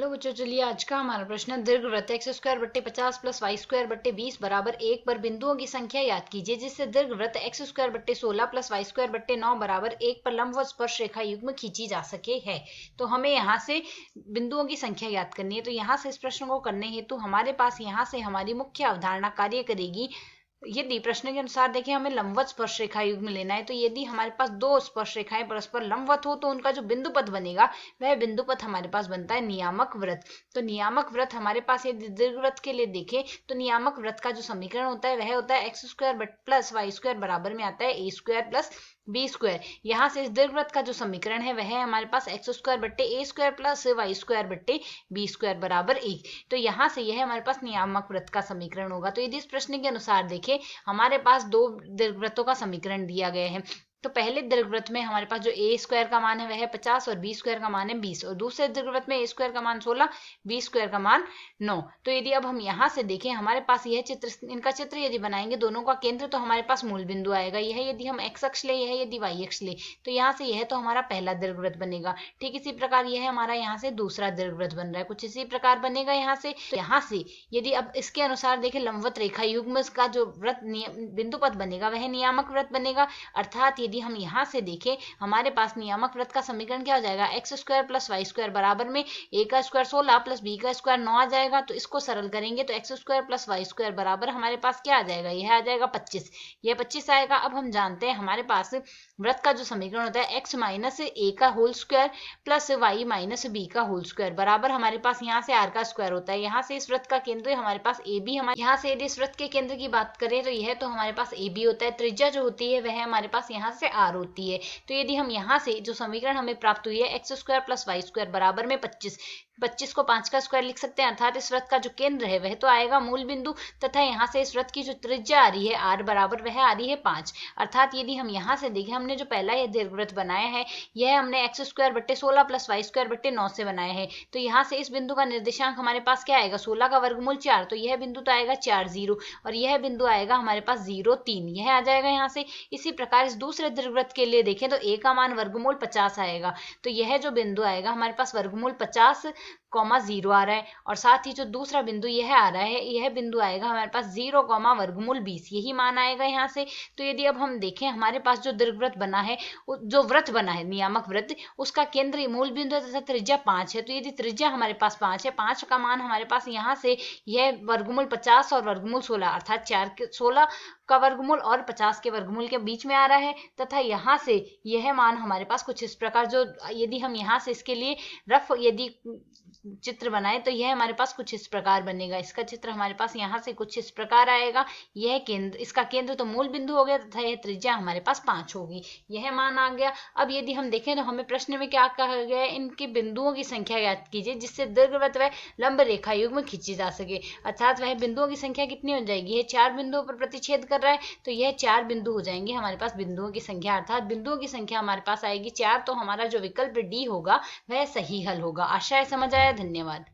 Hello बच्चों, चलिए आज का हमारा प्रश्न दीर्घवृत्त एक्स स्क्वायर बट्टे 50 प्लस वाई स्क्वायर बट्टे 20 बराबर 1 पर बिंदुओं की संख्या याद कीजिए जिससे दीर्घवृत्त एक्स स्क्वायर बट्टे 16 प्लस वाई स्क्वायर बट्टे 9 बराबर 1 पर लंबवत स्पर्श रेखा युग्म खींची जा सके है। तो हमें यहाँ से बिंदुओं की संख्या याद करनी है। तो यहाँ से इस प्रश्न को करने हेतु हमारे पास यहाँ से हमारी मुख्य अवधारणा कार्य करेगी। यदि प्रश्न के अनुसार देखें हमें लंबवत स्पर्श रेखा युग्म लेना है, तो यदि हमारे पास दो स्पर्श रेखाएं परस्पर लंबवत हो तो उनका जो बिंदुपथ बनेगा वह बिंदुपथ हमारे पास बनता है नियामक वृत्त। तो नियामक वृत्त हमारे पास यदि दीर्घवृत्त के लिए देखें तो नियामक वृत्त का जो समीकरण होता है वह होता है X square plus Y square बराबर में आता है A square plus B square. यहाँ से इस दीर्घवृत्त का जो समीकरण है वह है हमारे पास एक्स स्क्वायर बट्टे ए स्क्वायर प्लस वाई स्क्वायर बट्टे बी स्क्वायर बराबर 1। तो यहाँ से यह हमारे पास नियामक वृत्त का समीकरण होगा। तो यदि इस प्रश्न के अनुसार देखें हमारे पास दो दीर्घवृत्तों का समीकरण दिया गया है। तो पहले दीर्घवृत्त में हमारे पास जो ए स्क्वायर का मान है वह है 50 और बी स्क्वायर का मान है 20 और दूसरे दीर्घवृत्त में ए स्क्वायर का मान 16, बी स्क्वायर का मान 9। तो यदि अब हम यहाँ से देखें हमारे पास यह चित्र, इनका चित्र यदि बनाएंगे दोनों का केंद्र, तो हमारे पास मूल बिंदु आएगा। यह यदि हम एक्स अक्ष ले, यह यदि वाई अक्ष ले, तो यहाँ से यह तो हमारा पहला दीर्घवृत्त बनेगा। ठीक इसी प्रकार यह हमारा यहाँ से दूसरा दीर्घवृत्त बन रहा है, कुछ इसी प्रकार बनेगा यहाँ से। तो यहाँ से यदि अब इसके अनुसार देखें लंबवत रेखा युग्म का जो वृत्त बिंदुपथ बनेगा वह नियामक वृत्त बनेगा। अर्थात यदि हम यहाँ से देखें हमारे पास नियामक वृत्त का समीकरण क्या हो जाएगा, X square plus Y square बराबर में ए का स्क्वायर 16 प्लस बी का स्क्वायर 9 आ जाएगा। तो इसको सरल करेंगे तो X square plus Y square बराबर हमारे पास क्या आ जाएगा, यह आ जाएगा 25। यह 25 आएगा। अब हम जानते हैं हमारे पास वृत्त का जो समीकरण होता है एक्स माइनस ए का whole square plus Y minus B का होल स्क्वायर बराबर हमारे पास यहाँ से आर का स्क्वायर होता है। यहाँ से इस वृत्त का केंद्र हमारे पास ए बी, हमारे यहाँ से यदि इस वृत्त के केंद्र की बात करें तो यह तो हमारे पास ए बी होता है। त्रिज्या जो होती है वह हमारे पास यहाँ से आर होती है। तो यदि हम यहाँ से जो समीकरण हमें प्राप्त हुई है X square plus Y square बराबर में 25 को 5 का स्क्वायर लिख सकते हैं। अर्थात इस वृत्त का जो केंद्र है वह तो आएगा मूल बिंदु, तथा यहाँ से इस वृत्त की जो त्रिज्या आ रही है आर बराबर वह आ रही है 5। अर्थात यदि हम यहाँ से देखें हमने जो पहला यह दीर्घवृत्त बनाया है यह हमने एक्स स्क्वायर बट्टे 16 प्लस वाई स्क्वायर बट्टे 9 से बनाया है। तो यहाँ से इस बिंदु का निर्देशांक हमारे पास क्या आएगा, 16 का वर्गमूल 4, तो यह बिंदु तो आएगा 4 0 और यह बिंदु आएगा हमारे पास 0 3, यह आ जाएगा यहाँ से। इसी प्रकार इस दूसरे दीर्घवृत्त के लिए देखें तो ए का मान वर्गमूल 50 आएगा। तो यह जो बिंदु आएगा हमारे पास वर्गमूल 50 0 आ रहा है और साथ ही जो दूसरा बिंदु यह आ रहा है यह बिंदु आएगा हमारे पास 0 वर्गमूल 20, यही मान आएगा यहाँ से। तो यदि अब हम देखें हमारे पास जो दीर्घवृत्त बना है, जो वृत्त बना है नियामक वृत्त, उसका केंद्र मूल बिंदु तथा त्रिज्या 5 है। तो यदि त्रिज्या हमारे पास 5 है, 5 का मान हमारे पास यहाँ से यह वर्गमूल 50 और वर्गमूल 16 अर्थात 16 का वर्गमूल और 50 के वर्गमूल के बीच में आ रहा है। तथा यहाँ से यह मान हमारे पास कुछ इस प्रकार, जो यदि हम यहाँ से इसके लिए रफ यदि चित्र बनाए तो यह हमारे पास कुछ इस प्रकार बनेगा। इसका चित्र हमारे पास यहाँ से कुछ इस प्रकार आएगा। यह केंद्र, इसका केंद्र तो मूल बिंदु हो गया तथा यह त्रिज्या हमारे पास 5 होगी, यह मान आ गया। अब यदि हम देखें तो हमें प्रश्न में क्या कहा गया है, इनके बिंदुओं की संख्या याद कीजिए जिससे दीर्घवृत्त व लंब रेखा युग्म खींची जा सके। अर्थात वह बिंदुओं की संख्या कितनी हो जाएगी, यह 4 बिंदुओं पर प्रतिच्छेद कर रहा है तो यह 4 बिंदु हो जाएंगे हमारे पास बिंदुओं की संख्या। अर्थात बिंदुओं की संख्या हमारे पास आएगी 4। तो हमारा जो विकल्प डी होगा वह सही हल होगा। आशा है समझ आया। धन्यवाद।